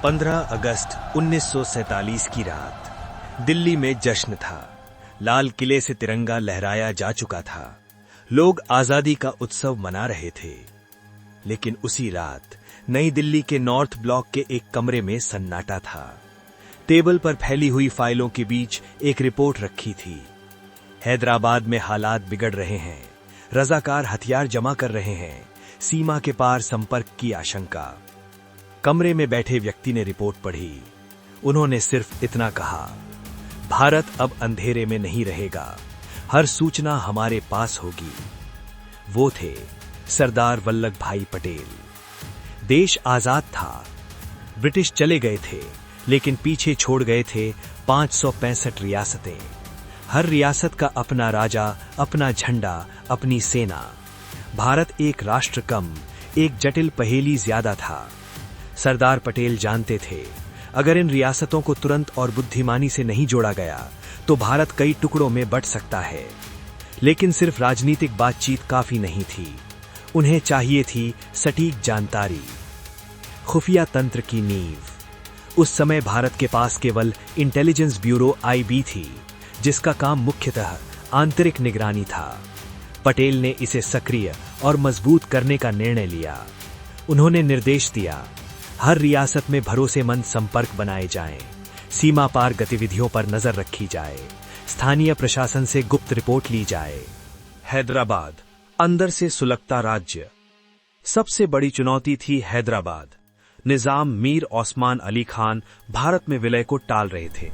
15 अगस्त 1947 की रात दिल्ली में जश्न था। लाल किले से तिरंगा लहराया जा चुका था। लोग आजादी का उत्सव मना रहे थे। लेकिन उसी रात नई दिल्ली के नॉर्थ ब्लॉक के एक कमरे में सन्नाटा था। टेबल पर फैली हुई फाइलों के बीच एक रिपोर्ट रखी थी। हैदराबाद में हालात बिगड़ रहे हैं, रजाकार हथियार जमा कर रहे हैं, सीमा के पार संपर्क की आशंका। कमरे में बैठे व्यक्ति ने रिपोर्ट पढ़ी। उन्होंने सिर्फ इतना कहा, भारत अब अंधेरे में नहीं रहेगा, हर सूचना हमारे पास होगी। वो थे सरदार वल्लभ भाई पटेल। देश आजाद था, ब्रिटिश चले गए थे, लेकिन पीछे छोड़ गए थे 565 रियासतें। हर रियासत का अपना राजा, अपना झंडा, अपनी सेना। भारत एक राष्ट्र कम, एक जटिल पहेली ज्यादा था। सरदार पटेल जानते थे, अगर इन रियासतों को तुरंत और बुद्धिमानी से नहीं जोड़ा गया तो भारत कई टुकड़ों में बंट सकता है। लेकिन सिर्फ राजनीतिक बातचीत काफी नहीं थी। उन्हें चाहिए थी सटीक जानकारी, खुफिया तंत्र की नींव। उस समय भारत के पास केवल इंटेलिजेंस ब्यूरो IB थी, जिसका काम मुख्यतः आंतरिक निगरानी था। पटेल ने इसे सक्रिय और मजबूत करने का निर्णय लिया। उन्होंने निर्देश दिया, हर रियासत में भरोसेमंद संपर्क बनाए जाएं, सीमा पार गतिविधियों पर नजर रखी जाए, स्थानीय प्रशासन से गुप्त रिपोर्ट ली जाए। हैदराबाद, अंदर से सुलगता राज्य। सबसे बड़ी चुनौती थी हैदराबाद। निजाम मीर ओस्मान अली खान भारत में विलय को टाल रहे थे।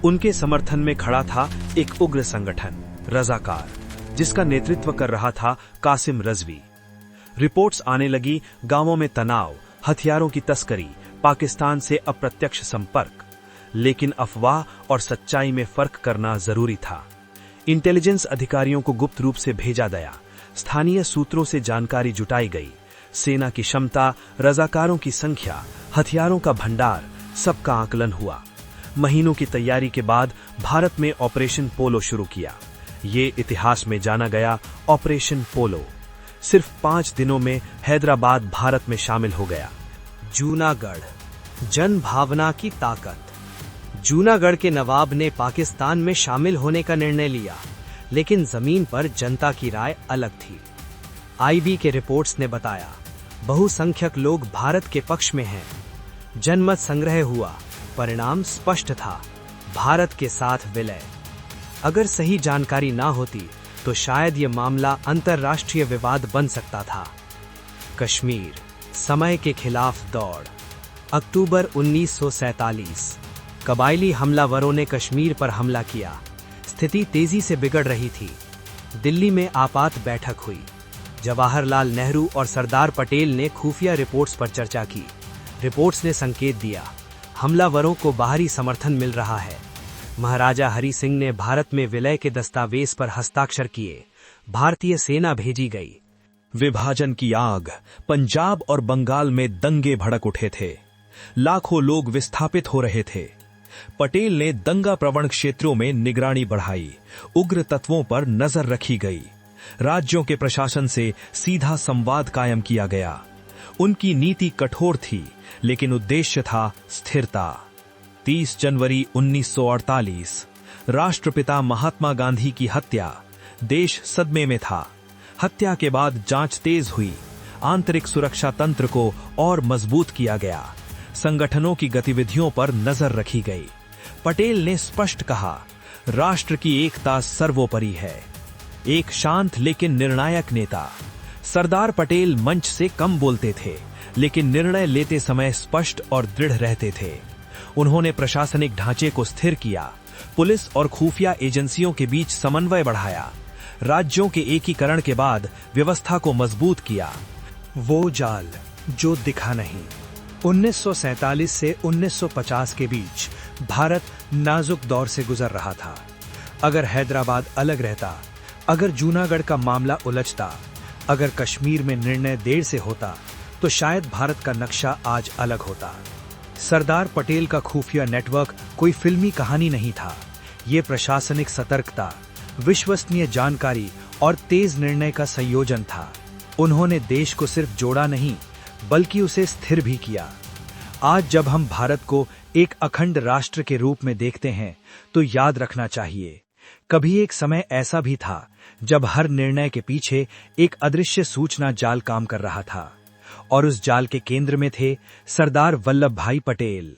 उनके समर्थन में खड़ा था एक उग्र संगठन रजाकार, जिसका नेतृत्व कर रहा था कासिम रजवी। रिपोर्ट्स आने लगी, गांवों में तनाव, हथियारों की तस्करी, पाकिस्तान से अप्रत्यक्ष संपर्क। लेकिन अफवाह और सच्चाई में फर्क करना जरूरी था। इंटेलिजेंस अधिकारियों को गुप्त रूप से भेजा गया, स्थानीय सूत्रों से जानकारी जुटाई गई। सेना की क्षमता, रजाकारों की संख्या, हथियारों का भंडार, सबका आकलन हुआ। महीनों की तैयारी के बाद भारत में ऑपरेशन पोलो शुरू किया। ये इतिहास में जाना गया ऑपरेशन पोलो। सिर्फ 5 दिनों में हैदराबाद भारत में शामिल हो गया। जूनागढ़, जन भावना की ताकत। जूनागढ़ के नवाब ने पाकिस्तान में शामिल होने का निर्णय लिया, लेकिन जमीन पर जनता की राय अलग थी। IB के रिपोर्ट्स ने बताया, बहुसंख्यक लोग भारत के पक्ष में हैं। जनमत संग्रह हुआ, परिणाम स्पष्ट था, भारत के साथ विलय। अगर सही जानकारी ना होती तो शायद ये मामला अंतर्राष्ट्रीय विवाद बन सकता था। कश्मीर, समय के खिलाफ दौड़। अक्टूबर 1947, कबायली हमलावरों ने कश्मीर पर हमला किया। स्थिति तेजी से बिगड़ रही थी। दिल्ली में आपात बैठक हुई। जवाहरलाल नेहरू और सरदार पटेल ने खुफिया रिपोर्ट्स पर चर्चा की। रिपोर्ट्स ने संकेत दिया, हमलावरों को बाहरी समर्थन मिल रहा है। महाराजा हरि सिंह ने भारत में विलय के दस्तावेज पर हस्ताक्षर किए। भारतीय सेना भेजी गई। विभाजन की आग। पंजाब और बंगाल में दंगे भड़क उठे थे। लाखों लोग विस्थापित हो रहे थे। पटेल ने दंगा प्रवण क्षेत्रों में निगरानी बढ़ाई। उग्र तत्वों पर नजर रखी गई। राज्यों के प्रशासन से सीधा संवाद कायम किया गया। उनकी नीति कठोर थी, लेकिन उद्देश्य था स्थिरता। 30 जनवरी 1948, राष्ट्रपिता महात्मा गांधी की हत्या। देश सदमे में था। हत्या के बाद जांच तेज हुई। आंतरिक सुरक्षा तंत्र को और मजबूत किया गया। संगठनों की गतिविधियों पर नजर रखी गई। पटेल ने स्पष्ट कहा, राष्ट्र की एकता सर्वोपरि है। एक शांत लेकिन निर्णायक नेता। सरदार पटेल मंच से कम बोलते थे, लेकिन निर्णय लेते समय स्पष्ट और दृढ़ रहते थे। उन्होंने प्रशासनिक ढांचे को स्थिर किया, पुलिस और खुफिया एजेंसियों के बीच समन्वय बढ़ाया, राज्यों के एकीकरण के बाद व्यवस्था को मजबूत किया। वो जाल जो दिखा नहीं। 1947 से 1950 के बीच भारत नाजुक दौर से गुजर रहा था। अगर हैदराबाद अलग रहता, अगर जूनागढ़ का मामला उलझता, अगर कश्मीर में निर्णय देर से होता, तो शायद भारत का नक्शा आज अलग होता। सरदार पटेल का खुफिया नेटवर्क कोई फिल्मी कहानी नहीं था। ये प्रशासनिक सतर्कता, विश्वसनीय जानकारी और तेज निर्णय का संयोजन था। उन्होंने देश को सिर्फ जोड़ा नहीं, बल्कि उसे स्थिर भी किया। आज जब हम भारत को एक अखंड राष्ट्र के रूप में देखते हैं तो याद रखना चाहिए, कभी एक समय ऐसा भी था जब हर निर्णय के पीछे एक अदृश्य सूचना जाल काम कर रहा था, और उस जाल के केंद्र में थे सरदार वल्लभ भाई पटेल।